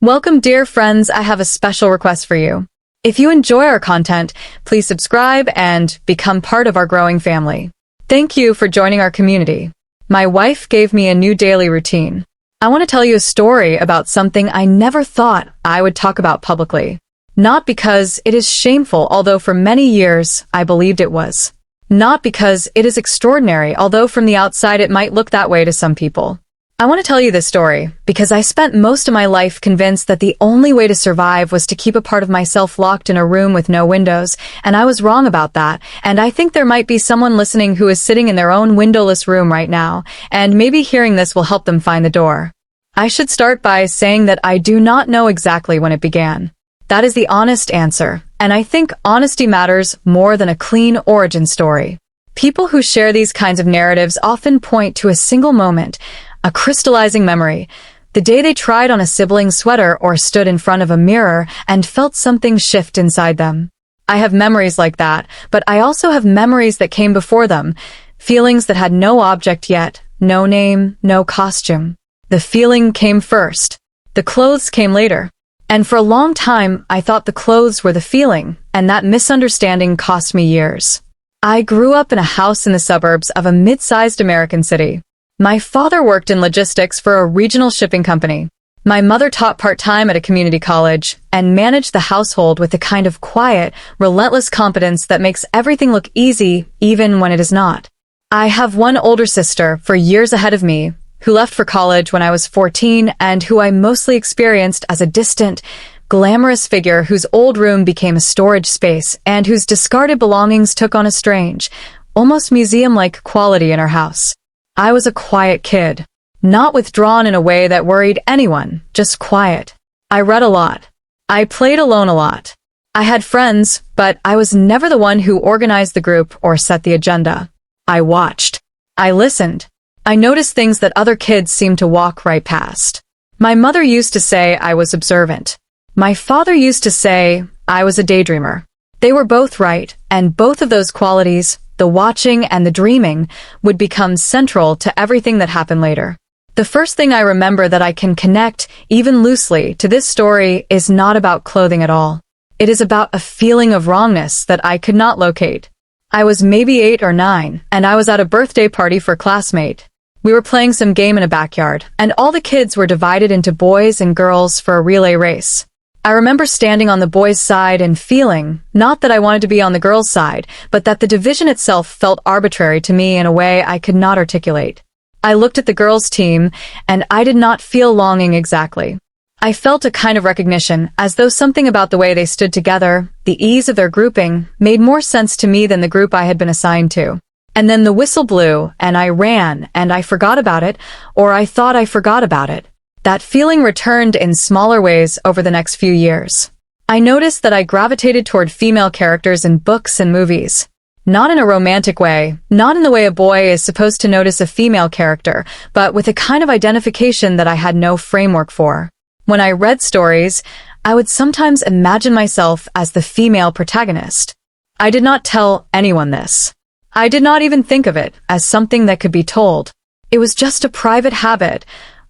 Welcome, dear friends. I have a special request for you. If you enjoy our content, please subscribe and become part of our growing family. Thank you for joining our community. My wife gave me a new daily routine. I want to tell you a story about something I never thought I would talk about publicly. Not because it is shameful, although for many years I believed it was. Not because it is extraordinary, although from the outside it might look that way to some people. I want to tell you this story because I spent most of my life convinced that the only way to survive was to keep a part of myself locked in a room with no windows, and I was wrong about that, and I think there might be someone listening who is sitting in their own windowless room right now, and maybe hearing this will help them find the door. I should start by saying that I do not know exactly when it began. That is the honest answer, and I think honesty matters more than a clean origin story. People who share these kinds of narratives often point to a single moment, a crystallizing memory, the day they tried on a sibling's sweater or stood in front of a mirror and felt something shift inside them. I have memories like that, but I also have memories that came before them, feelings that had no object yet, no name, no costume. The feeling came first. The clothes came later. And for a long time, I thought the clothes were the feeling, and that misunderstanding cost me years. I grew up in a house in the suburbs of a mid-sized American city. My father worked in logistics for a regional shipping company. My mother taught part-time at a community college and managed the household with the kind of quiet, relentless competence that makes everything look easy even when it is not. I have one older sister, for years ahead of me, who left for college when I was 14 and who I mostly experienced as a distant, glamorous figure whose old room became a storage space and whose discarded belongings took on a strange, almost museum-like quality in her house. I was a quiet kid, not withdrawn in a way that worried anyone, just quiet. I read a lot. I played alone a lot. I had friends, but I was never the one who organized the group or set the agenda. I watched. I listened. I noticed things that other kids seemed to walk right past. My mother used to say I was observant. My father used to say I was a daydreamer. They were both right, and both of those qualities, the watching and the dreaming, would become central to everything that happened later. The first thing I remember that I can connect, even loosely, to this story is not about clothing at all. It is about a feeling of wrongness that I could not locate. I was maybe 8 or 9, and I was at a birthday party for a classmate. We were playing some game in a backyard, and all the kids were divided into boys and girls for a relay race. I remember standing on the boys' side and feeling, not that I wanted to be on the girls' side, but that the division itself felt arbitrary to me in a way I could not articulate. I looked at the girls' team, and I did not feel longing exactly. I felt a kind of recognition, as though something about the way they stood together, the ease of their grouping, made more sense to me than the group I had been assigned to. And then the whistle blew, and I ran, and I forgot about it, or I thought I forgot about it. That feeling returned in smaller ways over the next few years. I noticed that I gravitated toward female characters in books and movies. Not in a romantic way, not in the way a boy is supposed to notice a female character, but with a kind of identification that I had no framework for. When I read stories, I would sometimes imagine myself as the female protagonist. I did not tell anyone this. I did not even think of it as something that could be told. It was just a private habit,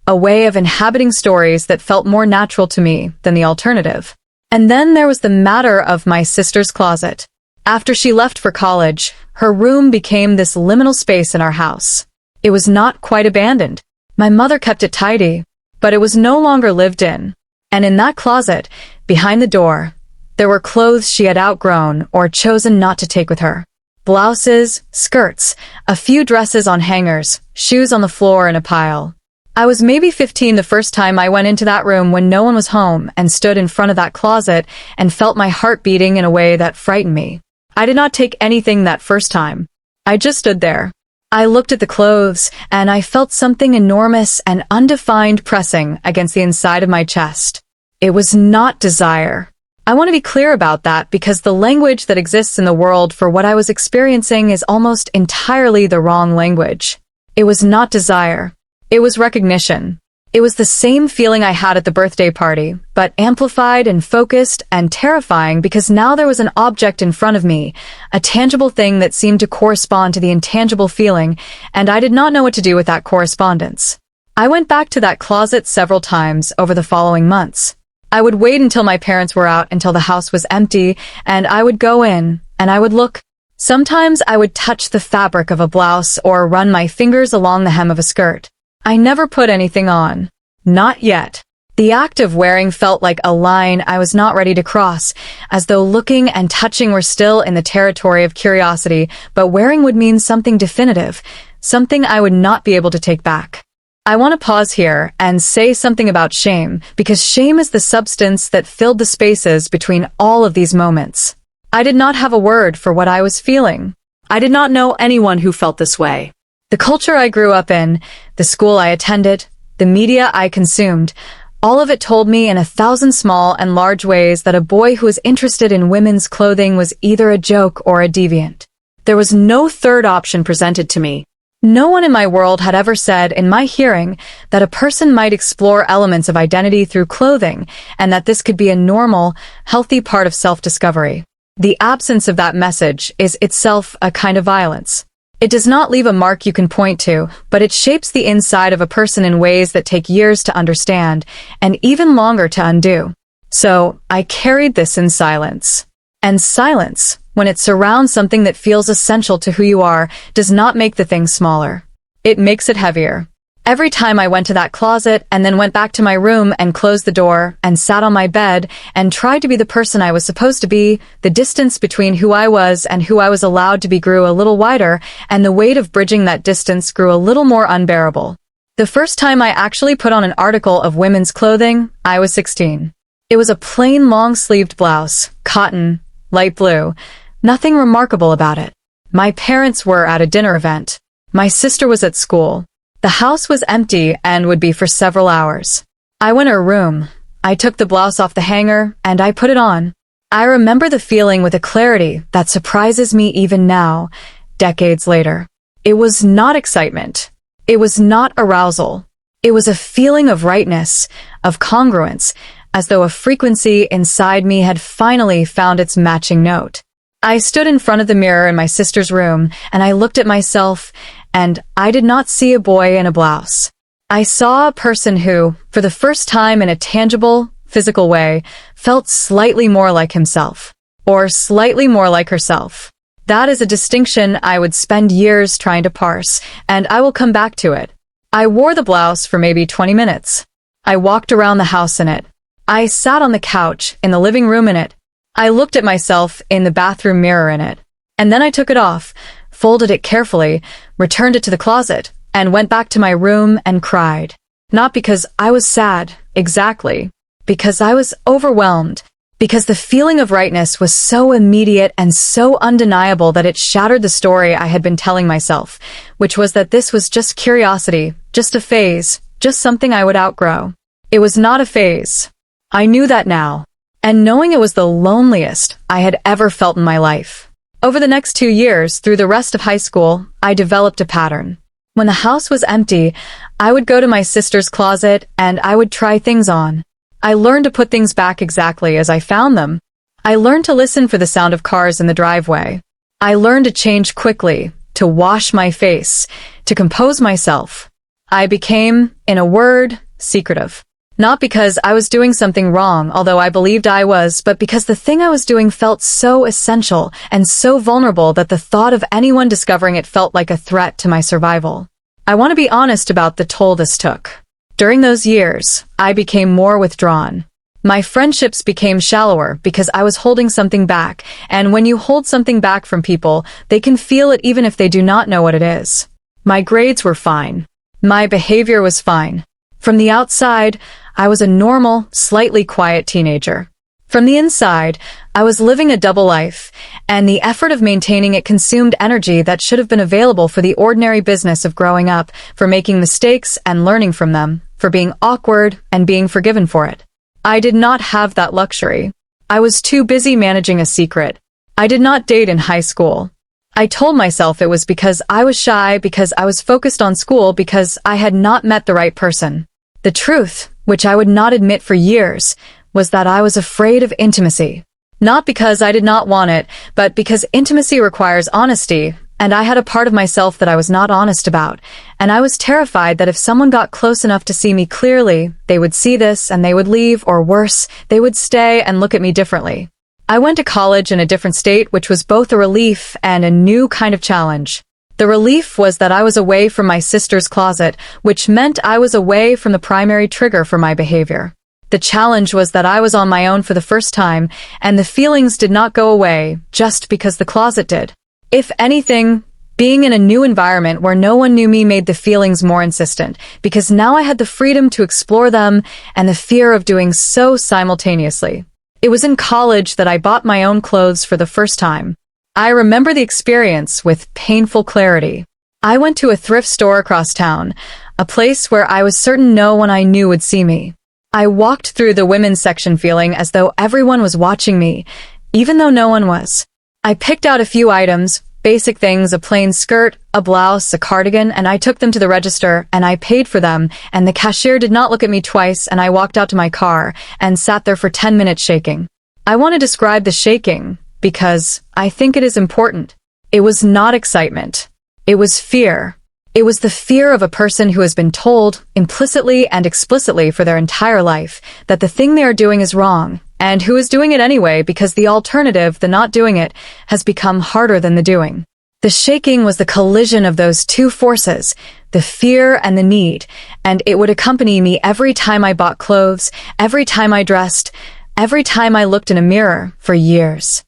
a way of inhabiting stories that felt more natural to me than the alternative. And then there was the matter of my sister's closet. After she left for college, her room became this liminal space in our house. It was not quite abandoned. My mother kept it tidy, but it was no longer lived in. And in that closet, behind the door, there were clothes she had outgrown or chosen not to take with her. Blouses, skirts, a few dresses on hangers, shoes on the floor in a pile. I was maybe 15 the first time I went into that room when no one was home and stood in front of that closet and felt my heart beating in a way that frightened me. I did not take anything that first time. I just stood there. I looked at the clothes, and I felt something enormous and undefined pressing against the inside of my chest. It was not desire. I want to be clear about that because the language that exists in the world for what I was experiencing is almost entirely the wrong language. It was not desire. It was recognition. It was the same feeling I had at the birthday party, but amplified and focused and terrifying because now there was an object in front of me, a tangible thing that seemed to correspond to the intangible feeling, and I did not know what to do with that correspondence. I went back to that closet several times over the following months, I would wait until my parents were out until the house was empty, and I would go in, and I would look. Sometimes I would touch the fabric of a blouse or run my fingers along the hem of a skirt. I never put anything on. Not yet. The act of wearing felt like a line I was not ready to cross, as though looking and touching were still in the territory of curiosity, but wearing would mean something definitive, something I would not be able to take back. I want to pause here and say something about shame, because shame is the substance that filled the spaces between all of these moments. I did not have a word for what I was feeling. I did not know anyone who felt this way. The culture I grew up in, the school I attended, the media I consumed, all of it told me in 1,000 small and large ways that a boy who was interested in women's clothing was either a joke or a deviant. There was no third option presented to me. No one in my world had ever said, in my hearing, that a person might explore elements of identity through clothing, and that this could be a normal, healthy part of self-discovery. The absence of that message is itself a kind of violence. It does not leave a mark you can point to, but it shapes the inside of a person in ways that take years to understand, and even longer to undo. So, I carried this in silence. And silence, when it surrounds something that feels essential to who you are, does not make the thing smaller. It makes it heavier. Every time I went to that closet and then went back to my room and closed the door and sat on my bed and tried to be the person I was supposed to be, the distance between who I was and who I was allowed to be grew a little wider, and the weight of bridging that distance grew a little more unbearable. The first time I actually put on an article of women's clothing, I was 16. It was a plain long-sleeved blouse, cotton, light blue. Nothing remarkable about it. My parents were at a dinner event. My sister was at school. The house was empty and would be for several hours. I went to her room. I took the blouse off the hanger, and I put it on. I remember the feeling with a clarity that surprises me even now, decades later. It was not excitement. It was not arousal. It was a feeling of rightness, of congruence, as though a frequency inside me had finally found its matching note. I stood in front of the mirror in my sister's room, and I looked at myself, and I did not see a boy in a blouse. I saw a person who, for the first time in a tangible, physical way, felt slightly more like himself, or slightly more like herself. That is a distinction I would spend years trying to parse, and I will come back to it. I wore the blouse for maybe 20 minutes. I walked around the house in it. I sat on the couch in the living room in it. I looked at myself in the bathroom mirror in it. And then I took it off, folded it carefully, returned it to the closet, and went back to my room and cried. Not because I was sad, exactly. Because I was overwhelmed. Because the feeling of rightness was so immediate and so undeniable that it shattered the story I had been telling myself, which was that this was just curiosity, just a phase, just something I would outgrow. It was not a phase. I knew that now. And knowing it was the loneliest I had ever felt in my life. Over the next 2 years, through the rest of high school, I developed a pattern. When the house was empty, I would go to my sister's closet and I would try things on. I learned to put things back exactly as I found them. I learned to listen for the sound of cars in the driveway. I learned to change quickly, to wash my face, to compose myself. I became, in a word, secretive. Not because I was doing something wrong, although I believed I was, but because the thing I was doing felt so essential and so vulnerable that the thought of anyone discovering it felt like a threat to my survival. I want to be honest about the toll this took. During those years, I became more withdrawn. My friendships became shallower because I was holding something back, and when you hold something back from people, they can feel it even if they do not know what it is. My grades were fine. My behavior was fine. From the outside, I was a normal, slightly quiet teenager. From the inside, I was living a double life, and the effort of maintaining it consumed energy that should have been available for the ordinary business of growing up, for making mistakes and learning from them, for being awkward and being forgiven for it. I did not have that luxury. I was too busy managing a secret. I did not date in high school. I told myself it was because I was shy, because I was focused on school, because I had not met the right person. The truth, which I would not admit for years, was that I was afraid of intimacy. Not because I did not want it, but because intimacy requires honesty, And I had a part of myself that I was not honest about, and I was terrified that if someone got close enough to see me clearly, they would see this and they would leave, or worse, they would stay and look at me differently. I went to college in a different state, which was both a relief and a new kind of challenge. The relief was that I was away from my sister's closet, which meant I was away from the primary trigger for my behavior. The challenge was that I was on my own for the first time, and the feelings did not go away just because the closet did. If anything, being in a new environment where no one knew me made the feelings more insistent, because now I had the freedom to explore them and the fear of doing so simultaneously. It was in college that I bought my own clothes for the first time. I remember the experience with painful clarity. I went to a thrift store across town, a place where I was certain no one I knew would see me. I walked through the women's section feeling as though everyone was watching me, even though no one was. I picked out a few items, basic things, a plain skirt, a blouse, a cardigan, and I took them to the register, and I paid for them, and the cashier did not look at me twice, and I walked out to my car, and sat there for 10 minutes shaking. I want to describe the shaking, because I think it is important. It was not excitement. It was fear. It was the fear of a person who has been told, implicitly and explicitly for their entire life, that the thing they are doing is wrong, and who is doing it anyway because the alternative, the not doing it, has become harder than the doing. The shaking was the collision of those two forces, the fear and the need, and it would accompany me every time I bought clothes, every time I dressed, every time I looked in a mirror, for years.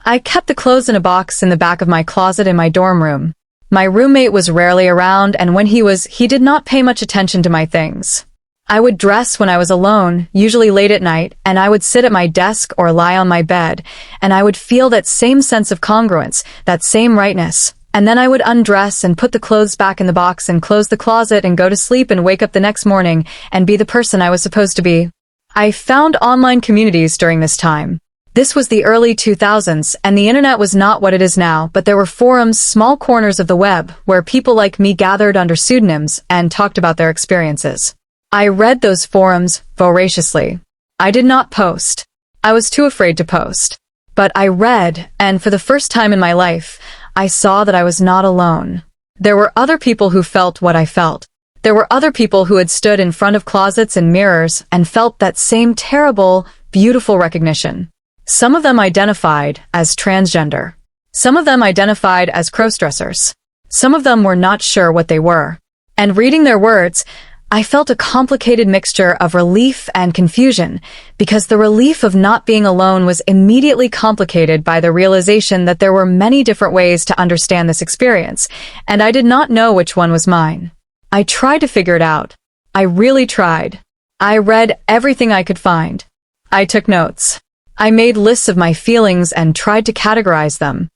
I kept the clothes in a box in the back of my closet in my dorm room. My roommate was rarely around, and when he did not pay much attention to my things. I would dress when I was alone, usually late at night, and I would sit at my desk or lie on my bed, and I would feel that same sense of congruence, that same rightness. And then I would undress and put the clothes back in the box and close the closet and go to sleep and wake up the next morning and be the person I was supposed to be. I found online communities during this time. This was the early 2000s, and the internet was not what it is now, but there were forums, small corners of the web, where people like me gathered under pseudonyms and talked about their experiences. I read those forums voraciously. I did not post. I was too afraid to post. But I read, and for the first time in my life, I saw that I was not alone. There were other people who felt what I felt. There were other people who had stood in front of closets and mirrors and felt that same terrible, beautiful recognition. Some of them identified as transgender. Some of them identified as crossdressers. Some of them were not sure what they were. And reading their words, I felt a complicated mixture of relief and confusion, because the relief of not being alone was immediately complicated by the realization that there were many different ways to understand this experience, and I did not know which one was mine. I tried to figure it out. I really tried. I read everything I could find. I took notes. I made lists of my feelings and tried to categorize them.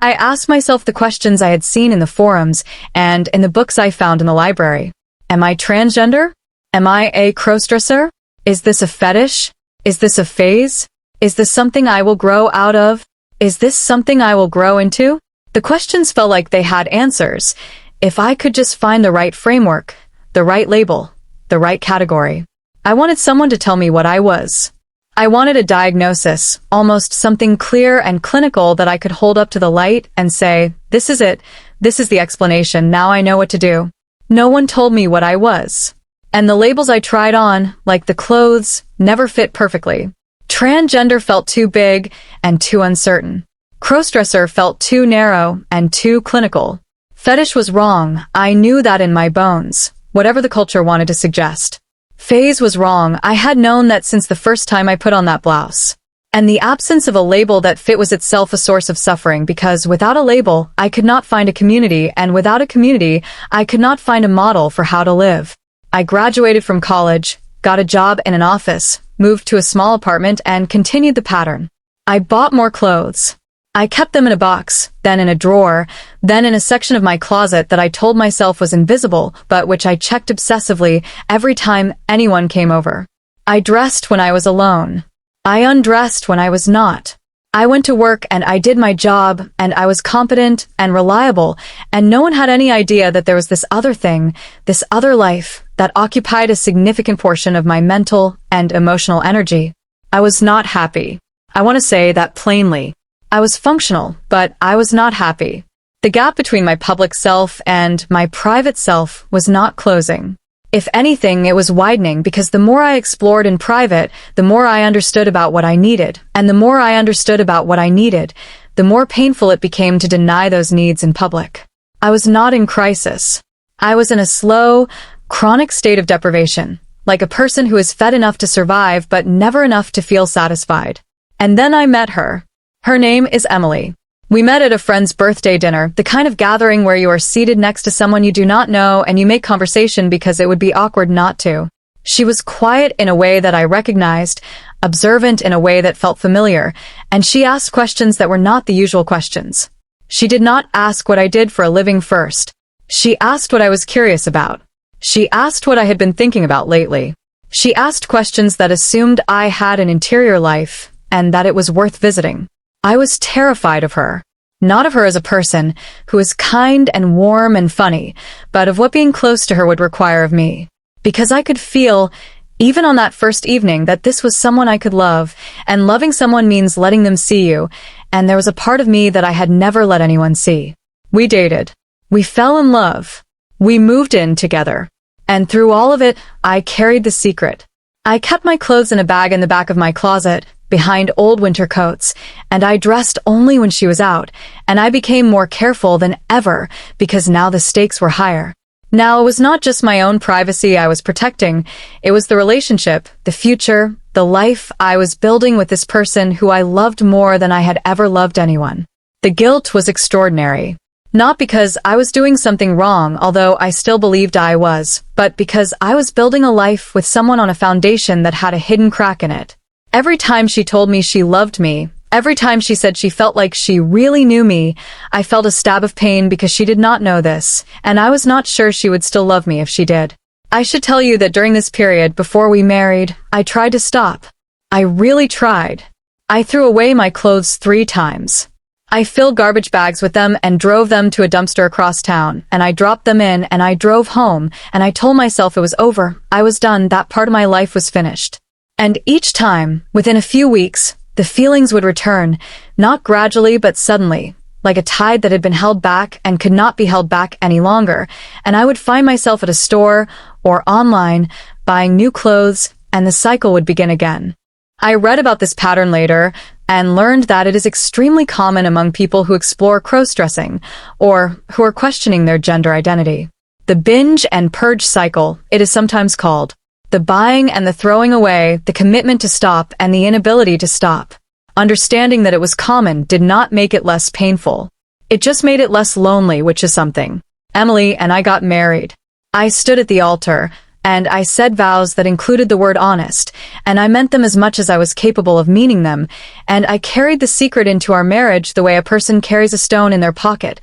I asked myself the questions I had seen in the forums and in the books I found in the library. Am I transgender? Am I a crossdresser? Is this a fetish? Is this a phase? Is this something I will grow out of? Is this something I will grow into? The questions felt like they had answers, if I could just find the right framework, the right label, the right category. I wanted someone to tell me what I was. I wanted a diagnosis, almost something clear and clinical that I could hold up to the light and say, this is it, this is the explanation, now I know what to do. No one told me what I was. And the labels I tried on, like the clothes, never fit perfectly. Transgender felt too big and too uncertain. Crossdresser felt too narrow and too clinical. Fetish was wrong, I knew that in my bones, whatever the culture wanted to suggest. Phase was wrong, I had known that since the first time I put on that blouse. And the absence of a label that fit was itself a source of suffering, because without a label, I could not find a community, and without a community, I could not find a model for how to live. I graduated from college, got a job in an office, moved to a small apartment, and continued the pattern. I bought more clothes. I kept them in a box, then in a drawer, then in a section of my closet that I told myself was invisible, but which I checked obsessively every time anyone came over. I dressed when I was alone. I undressed when I was not. I went to work and I did my job, and I was competent and reliable, and no one had any idea that there was this other thing, this other life, that occupied a significant portion of my mental and emotional energy. I was not happy. I want to say that plainly. I was functional, but I was not happy. The gap between my public self and my private self was not closing. If anything, it was widening because the more I explored in private, the more I understood about what I needed. And the more I understood about what I needed, the more painful it became to deny those needs in public. I was not in crisis. I was in a slow, chronic state of deprivation, like a person who is fed enough to survive but never enough to feel satisfied. And then I met her. Her name is Emily. We met at a friend's birthday dinner, the kind of gathering where you are seated next to someone you do not know and you make conversation because it would be awkward not to. She was quiet in a way that I recognized, observant in a way that felt familiar, and she asked questions that were not the usual questions. She did not ask what I did for a living first. She asked what I was curious about. She asked what I had been thinking about lately. She asked questions that assumed I had an interior life and that it was worth visiting. I was terrified of her. Not of her as a person, who is kind and warm and funny, but of what being close to her would require of me. Because I could feel, even on that first evening, that this was someone I could love, and loving someone means letting them see you, and there was a part of me that I had never let anyone see. We dated. We fell in love. We moved in together. And through all of it, I carried the secret. I kept my clothes in a bag in the back of my closet, behind old winter coats, and I dressed only when she was out, and I became more careful than ever because now the stakes were higher. Now it was not just my own privacy I was protecting, it was the relationship, the future, the life I was building with this person who I loved more than I had ever loved anyone. The guilt was extraordinary. Not because I was doing something wrong, although I still believed I was, but because I was building a life with someone on a foundation that had a hidden crack in it. Every time she told me she loved me, every time she said she felt like she really knew me, I felt a stab of pain because she did not know this, and I was not sure she would still love me if she did. I should tell you that during this period, before we married, I tried to stop. I really tried. I threw away my clothes 3 times. I filled garbage bags with them and drove them to a dumpster across town, and I dropped them in and I drove home, and I told myself it was over, I was done, that part of my life was finished. And each time, within a few weeks, the feelings would return, not gradually but suddenly, like a tide that had been held back and could not be held back any longer, and I would find myself at a store or online, buying new clothes, and the cycle would begin again. I read about this pattern later, and learned that it is extremely common among people who explore crossdressing, or who are questioning their gender identity. The binge and purge cycle, it is sometimes called. The buying and the throwing away, the commitment to stop and the inability to stop. Understanding that it was common did not make it less painful. It just made it less lonely, which is something. Emily and I got married. I stood at the altar, and I said vows that included the word honest, and I meant them as much as I was capable of meaning them, and I carried the secret into our marriage the way a person carries a stone in their pocket.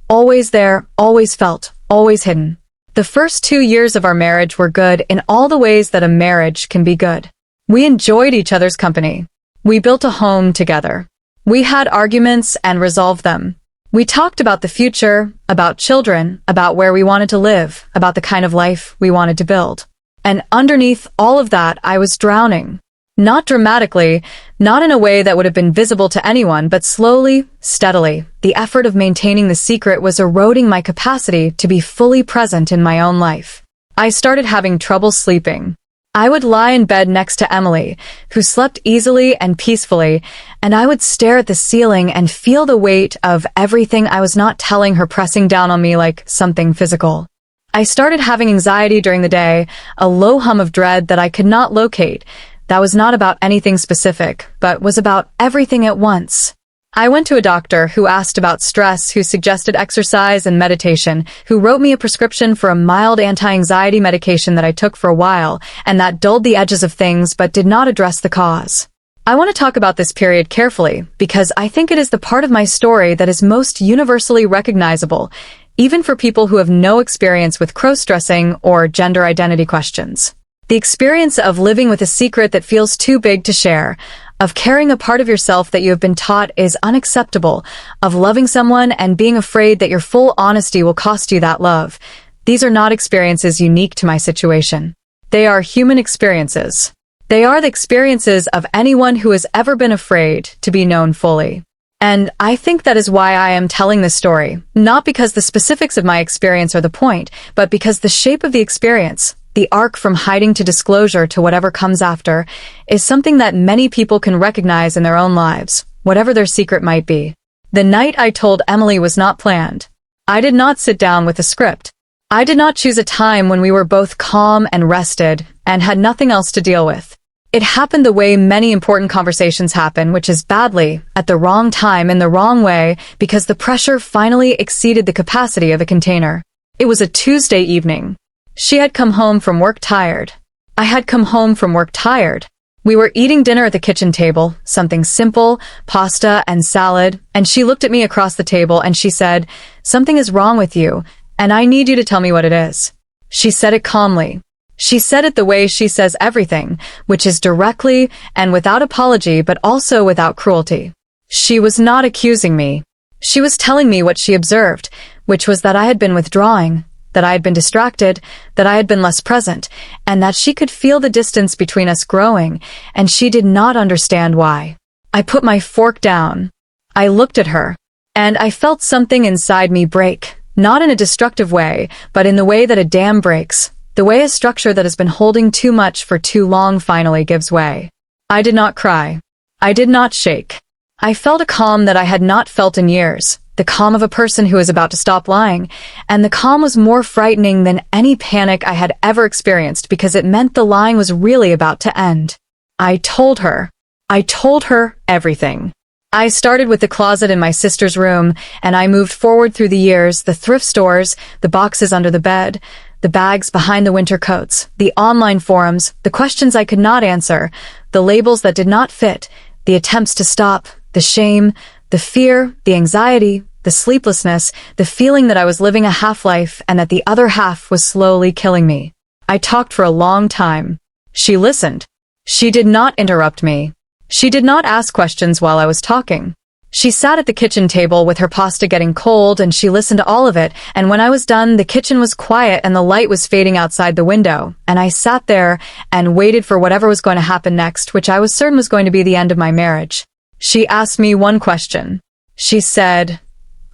Always there, always felt, always hidden. The first 2 years of our marriage were good in all the ways that a marriage can be good. We enjoyed each other's company. We built a home together. We had arguments and resolved them. We talked about the future, about children, about where we wanted to live, about the kind of life we wanted to build. And underneath all of that, I was drowning. Not dramatically, not in a way that would have been visible to anyone, but slowly, steadily. The effort of maintaining the secret was eroding my capacity to be fully present in my own life. I started having trouble sleeping. I would lie in bed next to Emily, who slept easily and peacefully, and I would stare at the ceiling and feel the weight of everything I was not telling her pressing down on me like something physical. I started having anxiety during the day, a low hum of dread that I could not locate. That was not about anything specific, but was about everything at once. I went to a doctor who asked about stress, who suggested exercise and meditation, who wrote me a prescription for a mild anti-anxiety medication that I took for a while, and that dulled the edges of things but did not address the cause. I want to talk about this period carefully, because I think it is the part of my story that is most universally recognizable, even for people who have no experience with crossdressing or gender identity questions. The experience of living with a secret that feels too big to share, of carrying a part of yourself that you have been taught is unacceptable, of loving someone and being afraid that your full honesty will cost you that love. These are not experiences unique to my situation. They are human experiences. They are the experiences of anyone who has ever been afraid to be known fully. And I think that is why I am telling this story, not because the specifics of my experience are the point, but because the shape of the experience, the arc from hiding to disclosure to whatever comes after, is something that many people can recognize in their own lives, whatever their secret might be. The night I told Emily was not planned. I did not sit down with a script. I did not choose a time when we were both calm and rested and had nothing else to deal with. It happened the way many important conversations happen, which is badly, at the wrong time, in the wrong way, because the pressure finally exceeded the capacity of a container. It was a Tuesday evening. She had come home from work tired. I had come home from work tired. We were eating dinner at the kitchen table, something simple, pasta and salad, and she looked at me across the table and she said, "Something is wrong with you, and I need you to tell me what it is." She said it calmly. She said it the way she says everything, which is directly and without apology, but also without cruelty. She was not accusing me. She was telling me what she observed, which was that I had been withdrawing, that I had been distracted, that I had been less present, and that she could feel the distance between us growing, and she did not understand why. I put my fork down. I looked at her, and I felt something inside me break, not in a destructive way, but in the way that a dam breaks, the way a structure that has been holding too much for too long finally gives way. I did not cry. I did not shake. I felt a calm that I had not felt in years, the calm of a person who is about to stop lying, and the calm was more frightening than any panic I had ever experienced because it meant the lying was really about to end. I told her everything. I started with the closet in my sister's room, and I moved forward through the years, the thrift stores, the boxes under the bed, the bags behind the winter coats, the online forums, the questions I could not answer, the labels that did not fit, the attempts to stop, the shame, the fear, the anxiety, the sleeplessness, the feeling that I was living a half-life and that the other half was slowly killing me. I talked for a long time. She listened. She did not interrupt me. She did not ask questions while I was talking. She sat at the kitchen table with her pasta getting cold and she listened to all of it, and when I was done, the kitchen was quiet and the light was fading outside the window, and I sat there and waited for whatever was going to happen next, which I was certain was going to be the end of my marriage. She asked me one question. She said,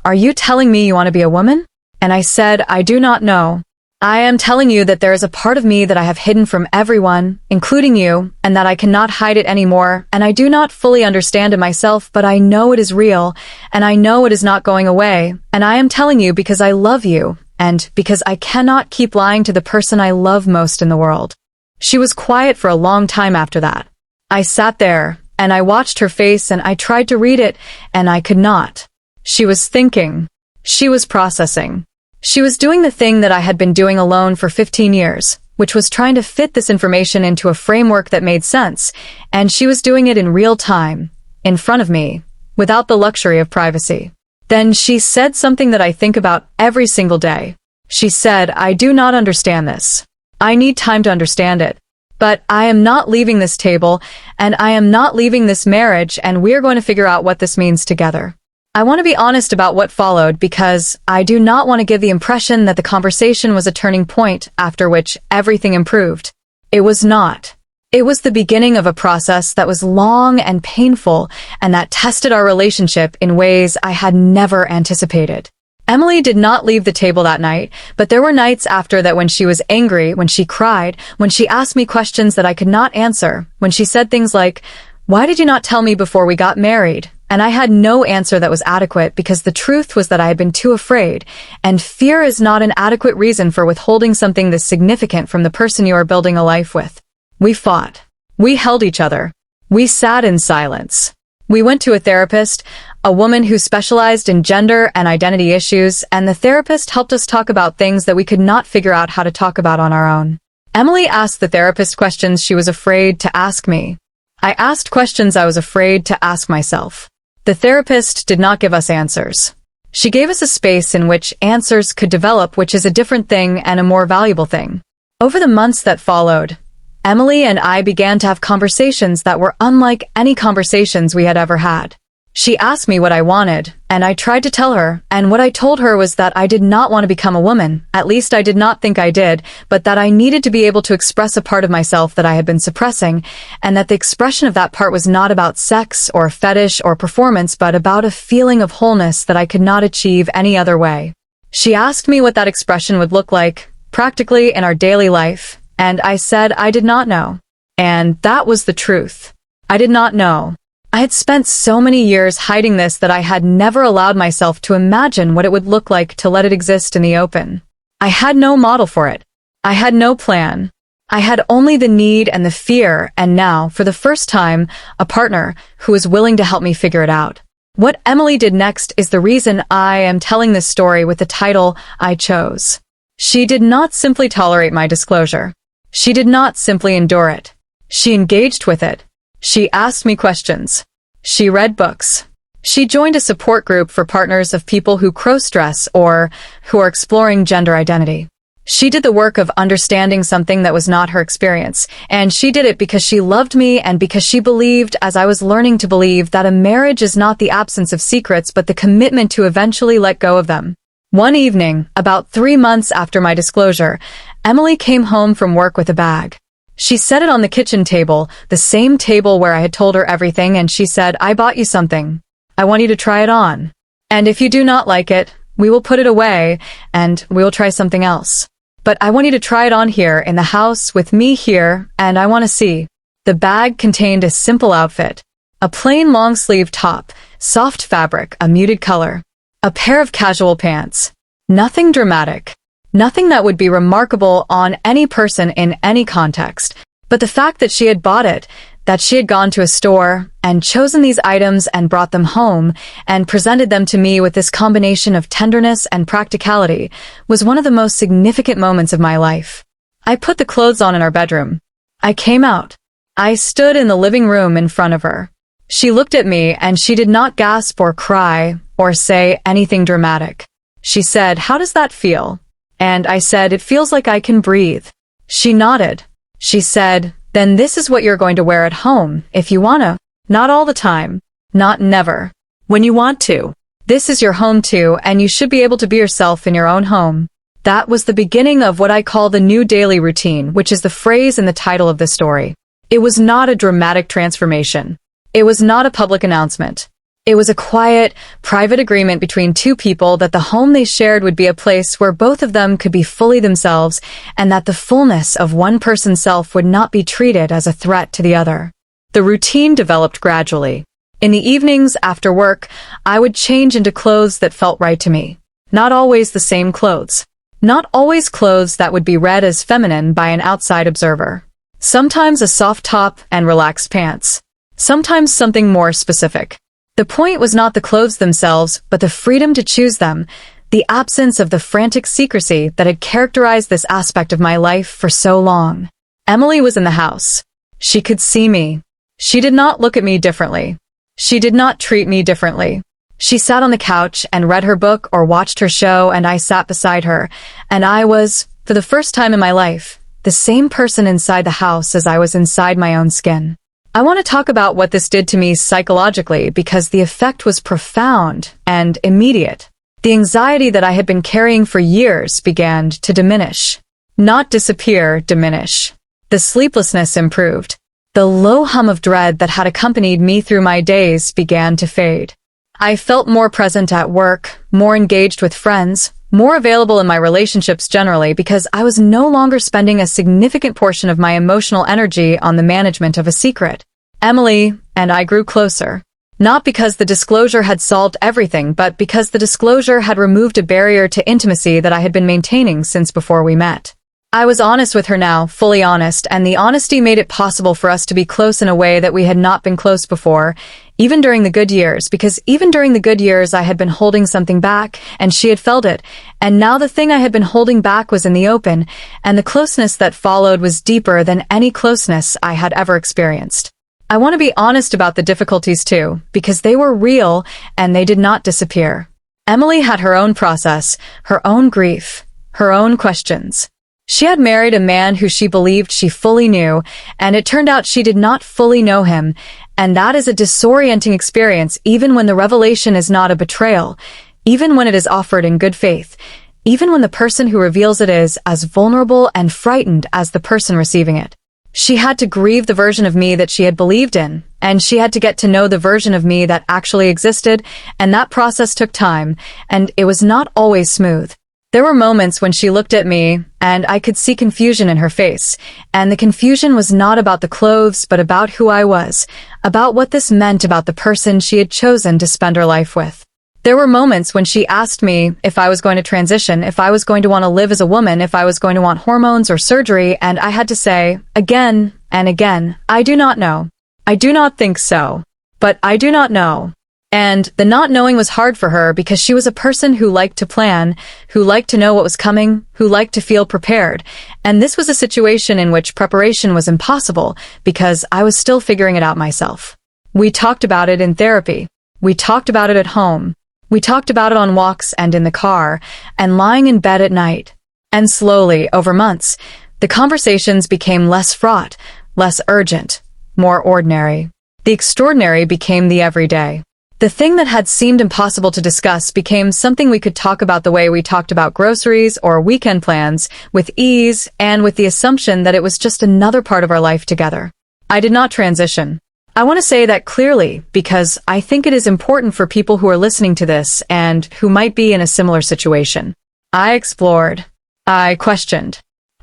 "Are you telling me you want to be a woman?" And I said, "I do not know. I am telling you that there is a part of me that I have hidden from everyone, including you, and that I cannot hide it anymore, and I do not fully understand it myself, but I know it is real, and I know it is not going away, and I am telling you because I love you, and because I cannot keep lying to the person I love most in the world." She was quiet for a long time after that. I sat there, and I watched her face, and I tried to read it, and I could not. She was thinking. She was processing. She was doing the thing that I had been doing alone for 15 years, which was trying to fit this information into a framework that made sense, and she was doing it in real time, in front of me, without the luxury of privacy. Then she said something that I think about every single day. She said, "I do not understand this. I need time to understand it. But I am not leaving this table, and I am not leaving this marriage, and we are going to figure out what this means together." I want to be honest about what followed because I do not want to give the impression that the conversation was a turning point after which everything improved. It was not. It was the beginning of a process that was long and painful and that tested our relationship in ways I had never anticipated. Emily did not leave the table that night, but there were nights after that when she was angry, when she cried, when she asked me questions that I could not answer, when she said things like, "Why did you not tell me before we got married?" And I had no answer that was adequate because the truth was that I had been too afraid, and fear is not an adequate reason for withholding something this significant from the person you are building a life with. We fought. We held each other. We sat in silence. We went to a therapist, a woman who specialized in gender and identity issues, and the therapist helped us talk about things that we could not figure out how to talk about on our own. Emily asked the therapist questions she was afraid to ask me. I asked questions I was afraid to ask myself. The therapist did not give us answers. She gave us a space in which answers could develop, which is a different thing and a more valuable thing. Over the months that followed, Emily and I began to have conversations that were unlike any conversations we had ever had. She asked me what I wanted, and I tried to tell her, and what I told her was that I did not want to become a woman, at least I did not think I did, but that I needed to be able to express a part of myself that I had been suppressing, and that the expression of that part was not about sex or fetish or performance, but about a feeling of wholeness that I could not achieve any other way. She asked me what that expression would look like, practically in our daily life, and I said I did not know. And that was the truth. I did not know. I had spent so many years hiding this that I had never allowed myself to imagine what it would look like to let it exist in the open. I had no model for it. I had no plan. I had only the need and the fear, and now, for the first time, a partner who was willing to help me figure it out. What Emily did next is the reason I am telling this story with the title I chose. She did not simply tolerate my disclosure. She did not simply endure it. She engaged with it. She asked me questions. She read books. She joined a support group for partners of people who crossdress or who are exploring gender identity. She did the work of understanding something that was not her experience, and she did it because she loved me and because she believed, as I was learning to believe, that a marriage is not the absence of secrets but the commitment to eventually let go of them. One evening, about 3 months after my disclosure, Emily came home from work with a bag. She set it on the kitchen table, the same table where I had told her everything, and she said, "I bought you something. I want you to try it on. And if you do not like it, we will put it away, and we will try something else. But I want you to try it on here, in the house, with me here, and I want to see." The bag contained a simple outfit. A plain long-sleeve top, soft fabric, a muted color. A pair of casual pants. Nothing dramatic. Nothing that would be remarkable on any person in any context, but the fact that she had bought it, that she had gone to a store and chosen these items and brought them home and presented them to me with this combination of tenderness and practicality was one of the most significant moments of my life. I put the clothes on in our bedroom. I came out. I stood in the living room in front of her. She looked at me and she did not gasp or cry or say anything dramatic. She said, "How does that feel?" And I said, "It feels like I can breathe." She nodded. She said, "Then this is what you're going to wear at home, if you wanna. Not all the time. Not never. When you want to. This is your home too, and you should be able to be yourself in your own home." That was the beginning of what I call the new daily routine, which is the phrase in the title of the story. It was not a dramatic transformation. It was not a public announcement. It was a quiet, private agreement between two people that the home they shared would be a place where both of them could be fully themselves and that the fullness of one person's self would not be treated as a threat to the other. The routine developed gradually. In the evenings after work, I would change into clothes that felt right to me. Not always the same clothes. Not always clothes that would be read as feminine by an outside observer. Sometimes a soft top and relaxed pants. Sometimes something more specific. The point was not the clothes themselves, but the freedom to choose them, the absence of the frantic secrecy that had characterized this aspect of my life for so long. Emily was in the house. She could see me. She did not look at me differently. She did not treat me differently. She sat on the couch and read her book or watched her show, and I sat beside her, and I was, for the first time in my life, the same person inside the house as I was inside my own skin. I want to talk about what this did to me psychologically because the effect was profound and immediate. The anxiety that I had been carrying for years began to diminish. Not disappear, diminish. The sleeplessness improved. The low hum of dread that had accompanied me through my days began to fade. I felt more present at work, more engaged with friends, more available in my relationships generally because I was no longer spending a significant portion of my emotional energy on the management of a secret. Emily and I grew closer. Not because the disclosure had solved everything, but because the disclosure had removed a barrier to intimacy that I had been maintaining since before we met. I was honest with her now, fully honest, and the honesty made it possible for us to be close in a way that we had not been close before, even during the good years, because even during the good years I had been holding something back, and she had felt it, and now the thing I had been holding back was in the open, and the closeness that followed was deeper than any closeness I had ever experienced. I want to be honest about the difficulties too, because they were real, and they did not disappear. Emily had her own process, her own grief, her own questions. She had married a man who she believed she fully knew, and it turned out she did not fully know him, And that is a disorienting experience even when the revelation is not a betrayal, even when it is offered in good faith, even when the person who reveals it is as vulnerable and frightened as the person receiving it. She had to grieve the version of me that she had believed in, and she had to get to know the version of me that actually existed, and that process took time, and it was not always smooth. There were moments when she looked at me, and I could see confusion in her face, and the confusion was not about the clothes, but about who I was, about what this meant about the person she had chosen to spend her life with. There were moments when she asked me if I was going to transition, if I was going to want to live as a woman, if I was going to want hormones or surgery, and I had to say, again and again, I do not know. I do not think so. But I do not know. And the not knowing was hard for her because she was a person who liked to plan, who liked to know what was coming, who liked to feel prepared. And this was a situation in which preparation was impossible because I was still figuring it out myself. We talked about it in therapy. We talked about it at home. We talked about it on walks and in the car, and lying in bed at night. And slowly, over months, the conversations became less fraught, less urgent, more ordinary. The extraordinary became the everyday. The thing that had seemed impossible to discuss became something we could talk about the way we talked about groceries or weekend plans, with ease and with the assumption that it was just another part of our life together. I did not transition. I want to say that clearly because I think it is important for people who are listening to this and who might be in a similar situation. I explored. I questioned.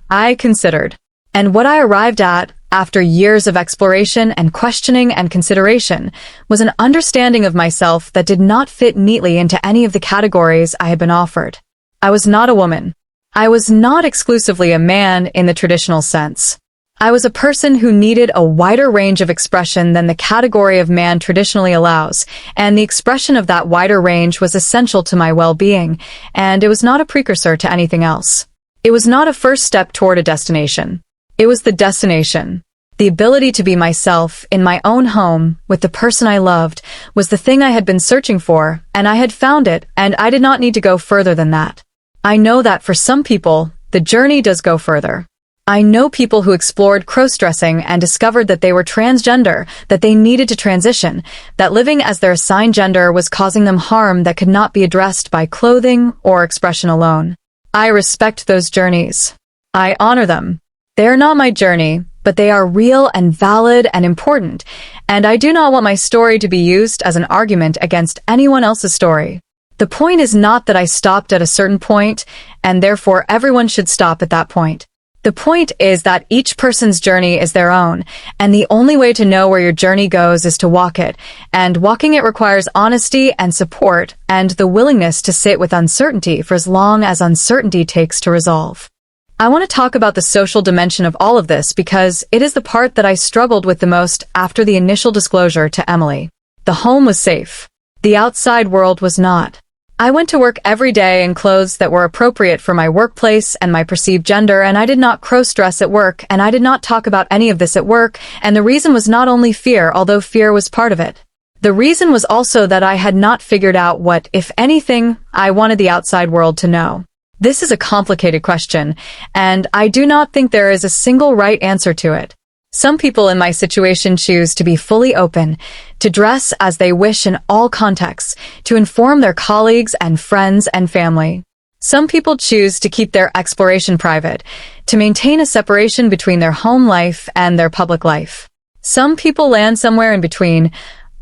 I considered. And what I arrived at, after years of exploration and questioning and consideration, was an understanding of myself that did not fit neatly into any of the categories I had been offered. I was not a woman. I was not exclusively a man in the traditional sense. I was a person who needed a wider range of expression than the category of man traditionally allows, and the expression of that wider range was essential to my well-being, and it was not a precursor to anything else. It was not a first step toward a destination. It was the destination. The ability to be myself in my own home with the person I loved was the thing I had been searching for, and I had found it, and I did not need to go further than that. I know that for some people, the journey does go further. I know people who explored crossdressing and discovered that they were transgender, that they needed to transition, that living as their assigned gender was causing them harm that could not be addressed by clothing or expression alone. I respect those journeys. I honor them. They are not my journey, but they are real and valid and important, and I do not want my story to be used as an argument against anyone else's story. The point is not that I stopped at a certain point, and therefore everyone should stop at that point. The point is that each person's journey is their own, and the only way to know where your journey goes is to walk it, and walking it requires honesty and support and the willingness to sit with uncertainty for as long as uncertainty takes to resolve. I want to talk about the social dimension of all of this because it is the part that I struggled with the most after the initial disclosure to Emily. The home was safe. The outside world was not. I went to work every day in clothes that were appropriate for my workplace and my perceived gender, and I did not cross-dress at work, and I did not talk about any of this at work, and the reason was not only fear, although fear was part of it. The reason was also that I had not figured out what, if anything, I wanted the outside world to know. This is a complicated question, and I do not think there is a single right answer to it. Some people in my situation choose to be fully open, to dress as they wish in all contexts, to inform their colleagues and friends and family. Some people choose to keep their exploration private, to maintain a separation between their home life and their public life. Some people land somewhere in between,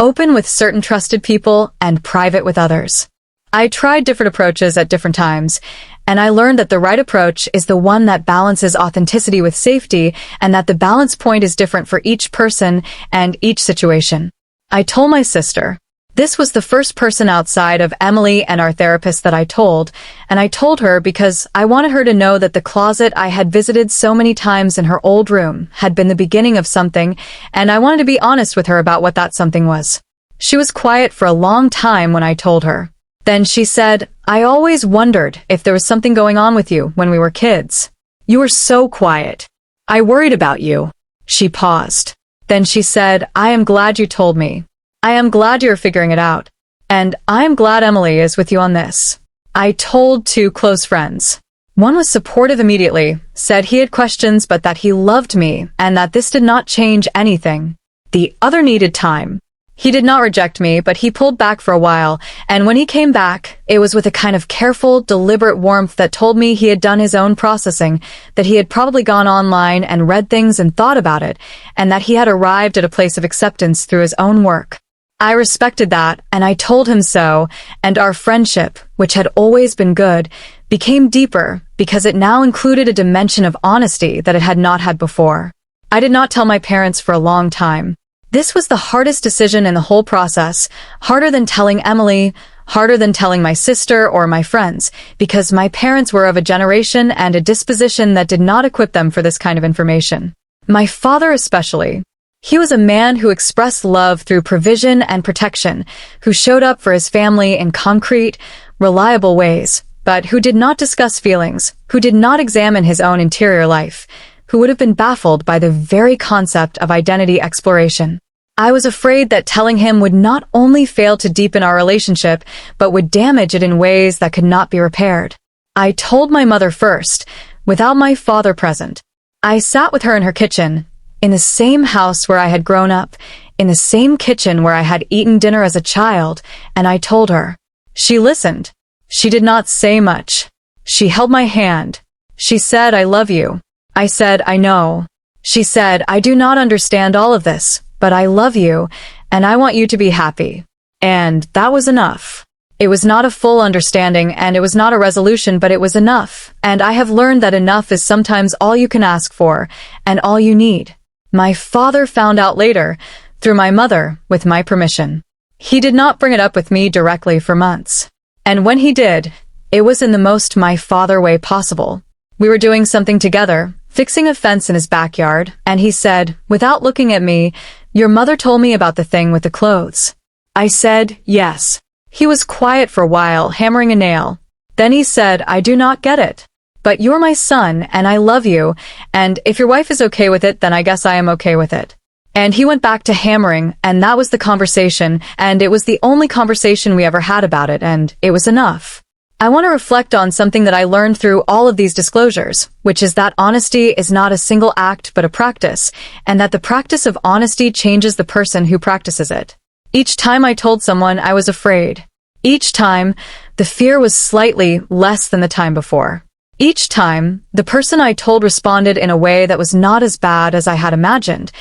open with certain trusted people and private with others. I tried different approaches at different times, and I learned that the right approach is the one that balances authenticity with safety, and that the balance point is different for each person and each situation. I told my sister. This was the first person outside of Emily and our therapist that I told, and I told her because I wanted her to know that the closet I had visited so many times in her old room had been the beginning of something, and I wanted to be honest with her about what that something was. She was quiet for a long time when I told her. Then she said, I always wondered if there was something going on with you when we were kids. You were so quiet. I worried about you. She paused. Then she said, I am glad you told me. I am glad you're figuring it out. And I am glad Emily is with you on this. I told 2 close friends. One was supportive immediately, said he had questions but that he loved me and that this did not change anything. The other needed time. He did not reject me, but he pulled back for a while, and when he came back, it was with a kind of careful, deliberate warmth that told me he had done his own processing, that he had probably gone online and read things and thought about it, and that he had arrived at a place of acceptance through his own work. I respected that, and I told him so, and our friendship, which had always been good, became deeper because it now included a dimension of honesty that it had not had before. I did not tell my parents for a long time. This was the hardest decision in the whole process, harder than telling Emily, harder than telling my sister or my friends, because my parents were of a generation and a disposition that did not equip them for this kind of information. My father especially. He was a man who expressed love through provision and protection, who showed up for his family in concrete, reliable ways, but who did not discuss feelings, who did not examine his own interior life, who would have been baffled by the very concept of identity exploration. I was afraid that telling him would not only fail to deepen our relationship, but would damage it in ways that could not be repaired. I told my mother first, without my father present. I sat with her in her kitchen, in the same house where I had grown up, in the same kitchen where I had eaten dinner as a child, and I told her. She listened. She did not say much. She held my hand. She said, "I love you." I said, "I know." She said, "I do not understand all of this, but I love you, and I want you to be happy." And that was enough. It was not a full understanding, and it was not a resolution, but it was enough. And I have learned that enough is sometimes all you can ask for, and all you need. My father found out later, through my mother, with my permission. He did not bring it up with me directly for months. And when he did, it was in the most my father way possible. We were doing something together, fixing a fence in his backyard, and he said, without looking at me, "Your mother told me about the thing with the clothes." I said, "Yes." He was quiet for a while, hammering a nail. Then he said, "I do not get it. But you're my son, and I love you, and if your wife is okay with it, then I guess I am okay with it." And he went back to hammering, and that was the conversation, and it was the only conversation we ever had about it, and it was enough. I want to reflect on something that I learned through all of these disclosures, which is that honesty is not a single act but a practice, and that the practice of honesty changes the person who practices it. Each time I told someone, I was afraid. Each time, the fear was slightly less than the time before. Each time, the person I told responded in a way that was not as bad as I had imagined,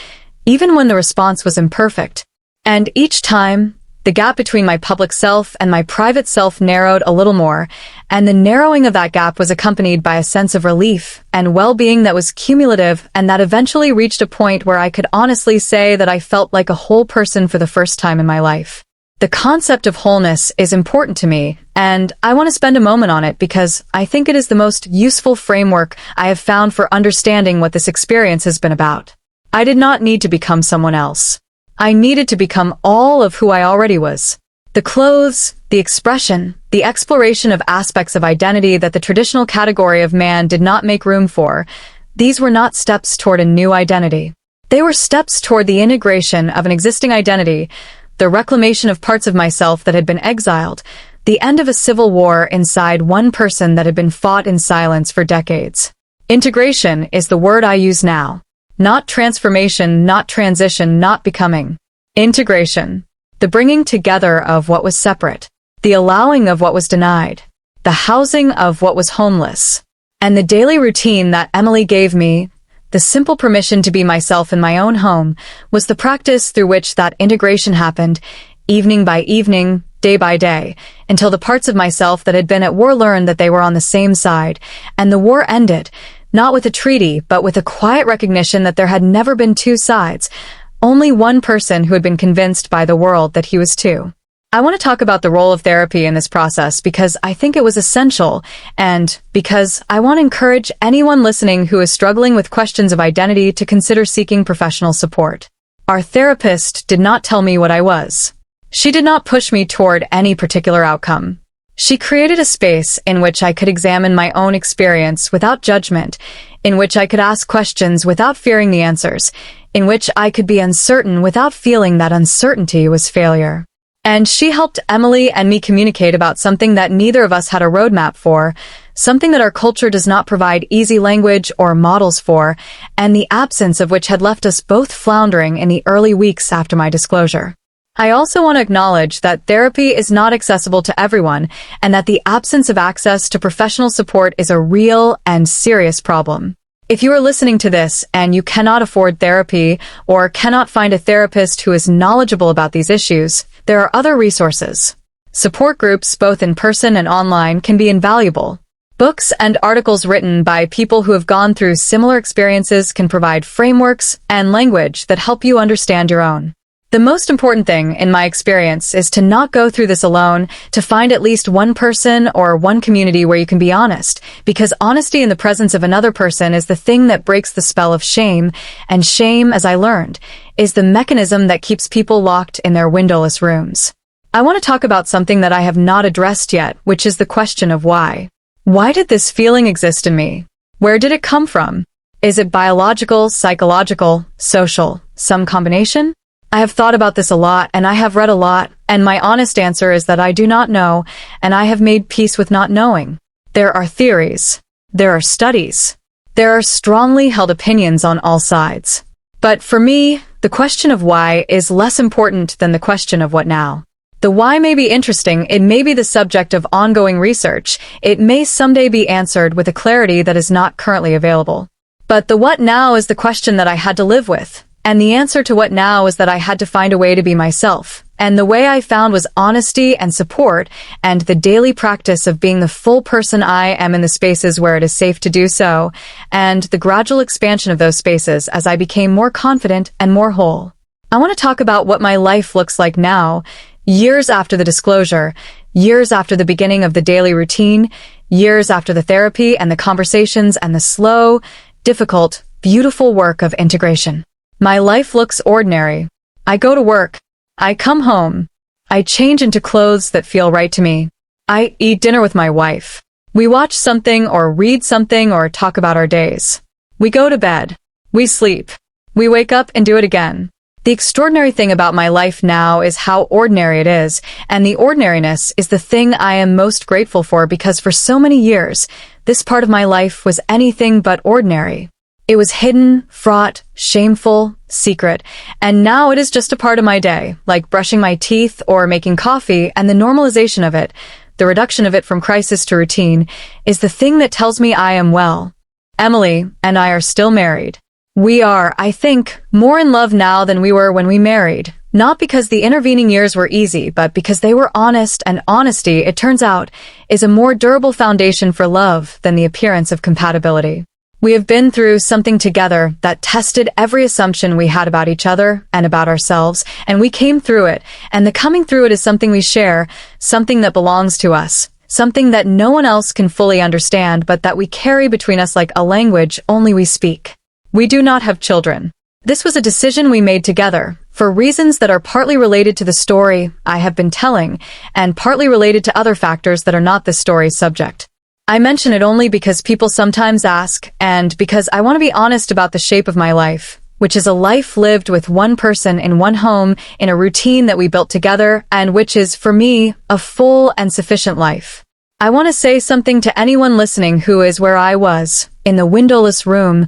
even when the response was imperfect. And each time, the gap between my public self and my private self narrowed a little more, and the narrowing of that gap was accompanied by a sense of relief and well-being that was cumulative and that eventually reached a point where I could honestly say that I felt like a whole person for the first time in my life. The concept of wholeness is important to me, and I want to spend a moment on it because I think it is the most useful framework I have found for understanding what this experience has been about. I did not need to become someone else. I needed to become all of who I already was. The clothes, the expression, the exploration of aspects of identity that the traditional category of man did not make room for, these were not steps toward a new identity. They were steps toward the integration of an existing identity, the reclamation of parts of myself that had been exiled, the end of a civil war inside one person that had been fought in silence for decades. Integration is the word I use now. Not transformation, not transition, not becoming. Integration. The bringing together of what was separate. The allowing of what was denied. The housing of what was homeless. And the daily routine that Emily gave me, the simple permission to be myself in my own home, was the practice through which that integration happened, evening by evening, day by day, until the parts of myself that had been at war learned that they were on the same side, and the war ended, not with a treaty, but with a quiet recognition that there had never been two sides, only one person who had been convinced by the world that he was two. I want to talk about the role of therapy in this process because I think it was essential, and because I want to encourage anyone listening who is struggling with questions of identity to consider seeking professional support. Our therapist did not tell me what I was. She did not push me toward any particular outcome. She created a space in which I could examine my own experience without judgment, in which I could ask questions without fearing the answers, in which I could be uncertain without feeling that uncertainty was failure. And she helped Emily and me communicate about something that neither of us had a roadmap for, something that our culture does not provide easy language or models for, and the absence of which had left us both floundering in the early weeks after my disclosure. I also want to acknowledge that therapy is not accessible to everyone, and that the absence of access to professional support is a real and serious problem. If you are listening to this and you cannot afford therapy or cannot find a therapist who is knowledgeable about these issues, there are other resources. Support groups, both in person and online, can be invaluable. Books and articles written by people who have gone through similar experiences can provide frameworks and language that help you understand your own. The most important thing, in my experience, is to not go through this alone, to find at least one person or one community where you can be honest, because honesty in the presence of another person is the thing that breaks the spell of shame, and shame, as I learned, is the mechanism that keeps people locked in their windowless rooms. I want to talk about something that I have not addressed yet, which is the question of why. Why did this feeling exist in me? Where did it come from? Is it biological, psychological, social, some combination? I have thought about this a lot, and I have read a lot, and my honest answer is that I do not know, and I have made peace with not knowing. There are theories. There are studies. There are strongly held opinions on all sides. But for me, the question of why is less important than the question of what now. The why may be interesting, it may be the subject of ongoing research, it may someday be answered with a clarity that is not currently available. But the what now is the question that I had to live with. And the answer to what now is that I had to find a way to be myself. And the way I found was honesty and support and the daily practice of being the full person I am in the spaces where it is safe to do so, and the gradual expansion of those spaces as I became more confident and more whole. I want to talk about what my life looks like now, years after the disclosure, years after the beginning of the daily routine, years after the therapy and the conversations and the slow, difficult, beautiful work of integration. My life looks ordinary. I go to work. I come home. I change into clothes that feel right to me. I eat dinner with my wife. We watch something or read something or talk about our days. We go to bed. We sleep. We wake up and do it again. The extraordinary thing about my life now is how ordinary it is, and the ordinariness is the thing I am most grateful for because for so many years, this part of my life was anything but ordinary. It was hidden, fraught, shameful, secret, and now it is just a part of my day, like brushing my teeth or making coffee, and the normalization of it, the reduction of it from crisis to routine, is the thing that tells me I am well. Emily and I are still married. We are, I think, more in love now than we were when we married, not because the intervening years were easy, but because they were honest, and honesty, it turns out, is a more durable foundation for love than the appearance of compatibility. We have been through something together that tested every assumption we had about each other and about ourselves, and we came through it, and the coming through it is something we share, something that belongs to us, something that no one else can fully understand, but that we carry between us like a language only we speak. We do not have children. This was a decision we made together, for reasons that are partly related to the story I have been telling, and partly related to other factors that are not this story's subject. I mention it only because people sometimes ask, and because I want to be honest about the shape of my life, which is a life lived with one person in one home in a routine that we built together, and which is, for me, a full and sufficient life. I want to say something to anyone listening who is where I was, in the windowless room,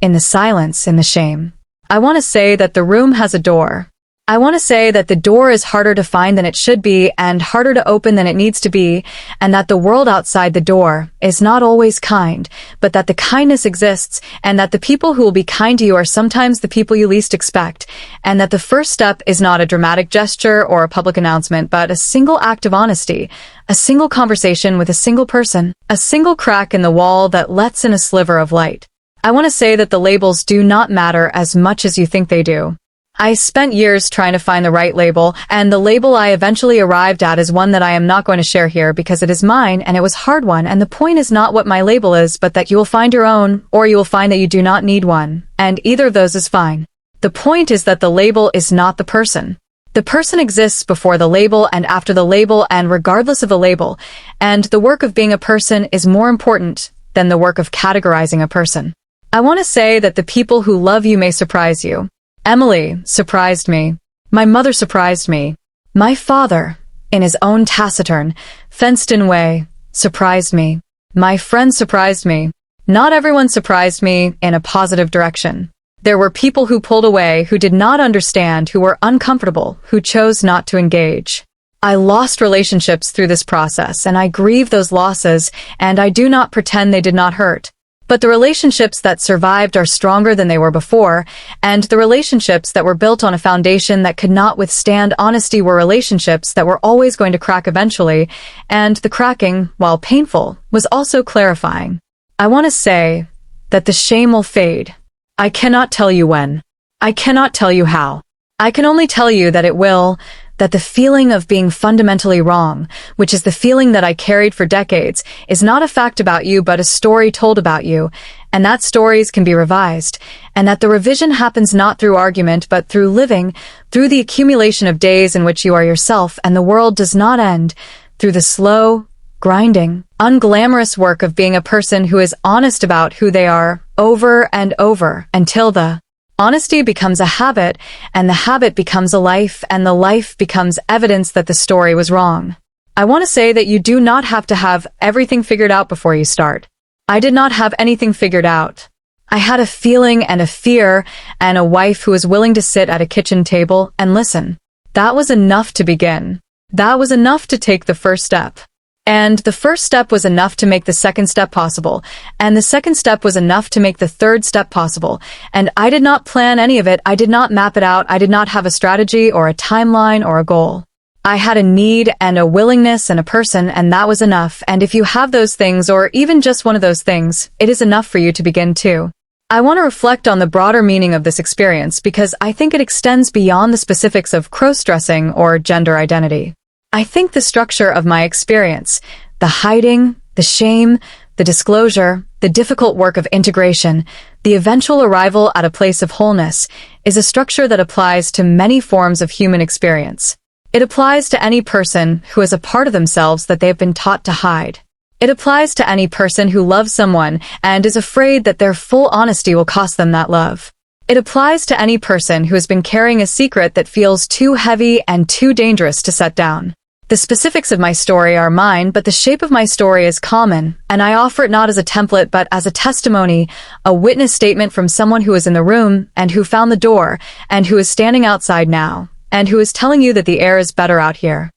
in the silence, in the shame. I want to say that the room has a door. I want to say that the door is harder to find than it should be and harder to open than it needs to be, and that the world outside the door is not always kind, but that the kindness exists, and that the people who will be kind to you are sometimes the people you least expect, and that the first step is not a dramatic gesture or a public announcement, but a single act of honesty, a single conversation with a single person, a single crack in the wall that lets in a sliver of light. I want to say that the labels do not matter as much as you think they do. I spent years trying to find the right label, and the label I eventually arrived at is one that I am not going to share here because it is mine and it was a hard one, and the point is not what my label is, but that you will find your own, or you will find that you do not need one, and either of those is fine. The point is that the label is not the person. The person exists before the label and after the label and regardless of the label, and the work of being a person is more important than the work of categorizing a person. I want to say that the people who love you may surprise you. Emily surprised me. My mother surprised me. My father, in his own taciturn, fenced-in way, surprised me. My friends surprised me. Not everyone surprised me in a positive direction. There were people who pulled away, who did not understand, who were uncomfortable, who chose not to engage. I lost relationships through this process, and I grieve those losses, and I do not pretend they did not hurt. But the relationships that survived are stronger than they were before, and the relationships that were built on a foundation that could not withstand honesty were relationships that were always going to crack eventually, and the cracking, while painful, was also clarifying. I want to say that the shame will fade. I cannot tell you when. I cannot tell you how. I can only tell you that it will, that the feeling of being fundamentally wrong, which is the feeling that I carried for decades, is not a fact about you but a story told about you, and that stories can be revised, and that the revision happens not through argument but through living, through the accumulation of days in which you are yourself and the world does not end, through the slow, grinding, unglamorous work of being a person who is honest about who they are over and over until the honesty becomes a habit, and the habit becomes a life, and the life becomes evidence that the story was wrong. I want to say that you do not have to have everything figured out before you start. I did not have anything figured out. I had a feeling and a fear and a wife who was willing to sit at a kitchen table and listen. That was enough to begin. That was enough to take the first step. And the first step was enough to make the second step possible, and the second step was enough to make the third step possible, and I did not plan any of it, I did not map it out, I did not have a strategy or a timeline or a goal. I had a need and a willingness and a person, and that was enough, and if you have those things or even just one of those things, it is enough for you to begin too. I want to reflect on the broader meaning of this experience because I think it extends beyond the specifics of crossdressing or gender identity. I think the structure of my experience, the hiding, the shame, the disclosure, the difficult work of integration, the eventual arrival at a place of wholeness, is a structure that applies to many forms of human experience. It applies to any person who has a part of themselves that they have been taught to hide. It applies to any person who loves someone and is afraid that their full honesty will cost them that love. It applies to any person who has been carrying a secret that feels too heavy and too dangerous to set down. The specifics of my story are mine, but the shape of my story is common, and I offer it not as a template but as a testimony, a witness statement from someone who was in the room and who found the door and who is standing outside now and who is telling you that the air is better out here.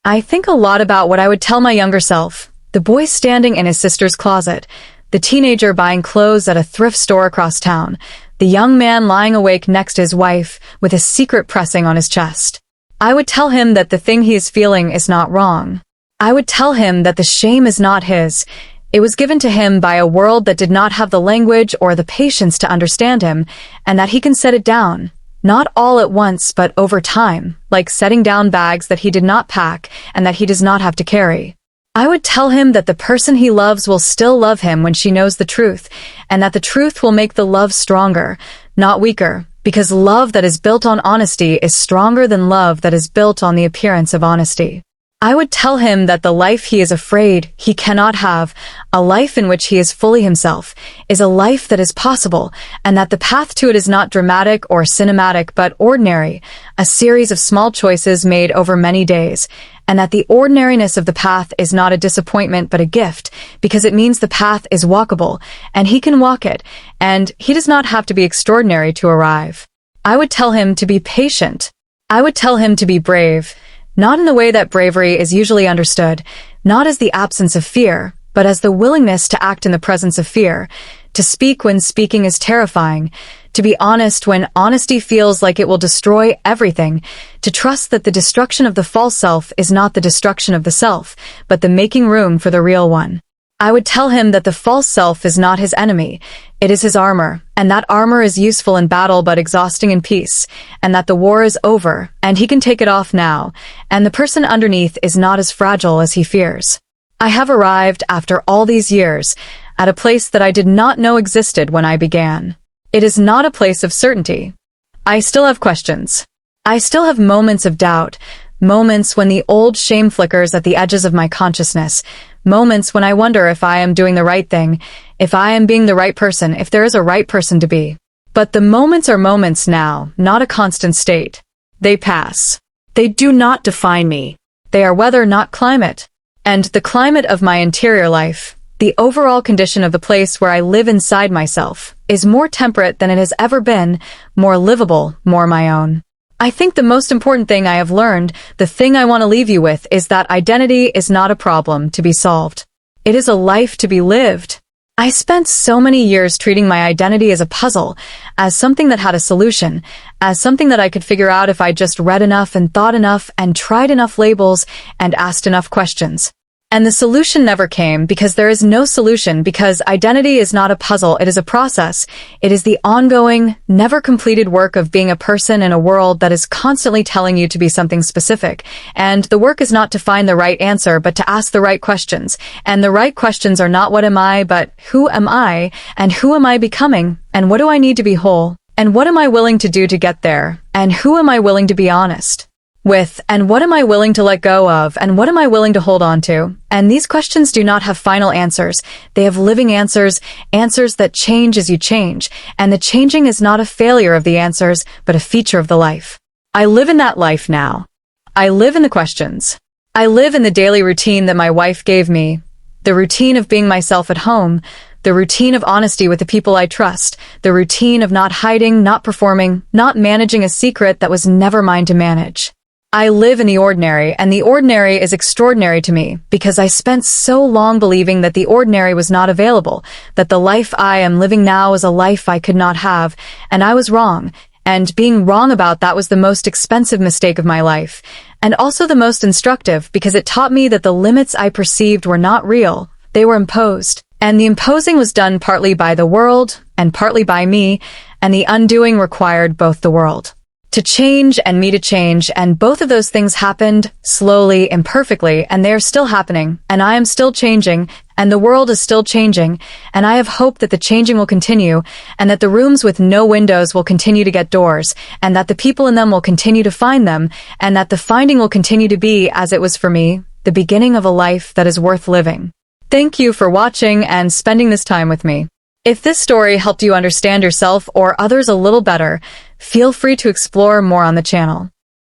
I think a lot about what I would tell my younger self, the boy standing in his sister's closet, the teenager buying clothes at a thrift store across town, the young man lying awake next to his wife with a secret pressing on his chest. I would tell him that the thing he is feeling is not wrong. I would tell him that the shame is not his. It was given to him by a world that did not have the language or the patience to understand him, and that he can set it down, not all at once but over time, like setting down bags that he did not pack and that he does not have to carry. I would tell him that the person he loves will still love him when she knows the truth, and that the truth will make the love stronger, not weaker, because love that is built on honesty is stronger than love that is built on the appearance of honesty. I would tell him that the life he is afraid he cannot have, a life in which he is fully himself, is a life that is possible, and that the path to it is not dramatic or cinematic but ordinary, a series of small choices made over many days, and that the ordinariness of the path is not a disappointment but a gift, because it means the path is walkable, and he can walk it, and he does not have to be extraordinary to arrive. I would tell him to be patient. I would tell him to be brave, not in the way that bravery is usually understood, not as the absence of fear, but as the willingness to act in the presence of fear, to speak when speaking is terrifying, to be honest when honesty feels like it will destroy everything, to trust that the destruction of the false self is not the destruction of the self, but the making room for the real one. I would tell him that the false self is not his enemy, it is his armor, and that armor is useful in battle but exhausting in peace, and that the war is over, and he can take it off now, and the person underneath is not as fragile as he fears. I have arrived, after all these years, at a place that I did not know existed when I began. It is not a place of certainty. I still have questions. I still have moments of doubt, moments when the old shame flickers at the edges of my consciousness, moments when I wonder if I am doing the right thing, if I am being the right person, if there is a right person to be. But the moments are moments now, not a constant state. They pass. They do not define me. They are weather, not climate. And the climate of my interior life, The overall condition of the place where I live inside myself is more temperate than it has ever been, more livable, more my own. I think the most important thing I have learned, the thing I want to leave you with, is that identity is not a problem to be solved. It is a life to be lived. I spent so many years treating my identity as a puzzle, as something that had a solution, as something that I could figure out if I just read enough and thought enough and tried enough labels and asked enough questions. And the solution never came because there is no solution, because identity is not a puzzle, it is a process. It is the ongoing, never completed work of being a person in a world that is constantly telling you to be something specific. And the work is not to find the right answer, but to ask the right questions. And the right questions are not what am I, but who am I, and who am I becoming, and what do I need to be whole, and what am I willing to do to get there, and who am I willing to be honest with, and what am I willing to let go of, and what am I willing to hold on to? And these questions do not have final answers. They have living answers, answers that change as you change, and the changing is not a failure of the answers, but a feature of the life. I live in that life now. I live in the questions. I live in the daily routine that my wife gave me, the routine of being myself at home, the routine of honesty with the people I trust, the routine of not hiding, not performing, not managing a secret that was never mine to manage. I live in the ordinary, and the ordinary is extraordinary to me, because I spent so long believing that the ordinary was not available, that the life I am living now is a life I could not have, and I was wrong, and being wrong about that was the most expensive mistake of my life, and also the most instructive, because it taught me that the limits I perceived were not real, they were imposed, and the imposing was done partly by the world, and partly by me, and the undoing required both the world to change and me to change, and both of those things happened slowly, imperfectly, and they are still happening, and I am still changing, and the world is still changing, and I have hope that the changing will continue, and that the rooms with no windows will continue to get doors, and that the people in them will continue to find them, and that the finding will continue to be, as it was for me, the beginning of a life that is worth living. Thank you for watching and spending this time with me. If this story helped you understand yourself or others a little better, feel free to explore more on the channel.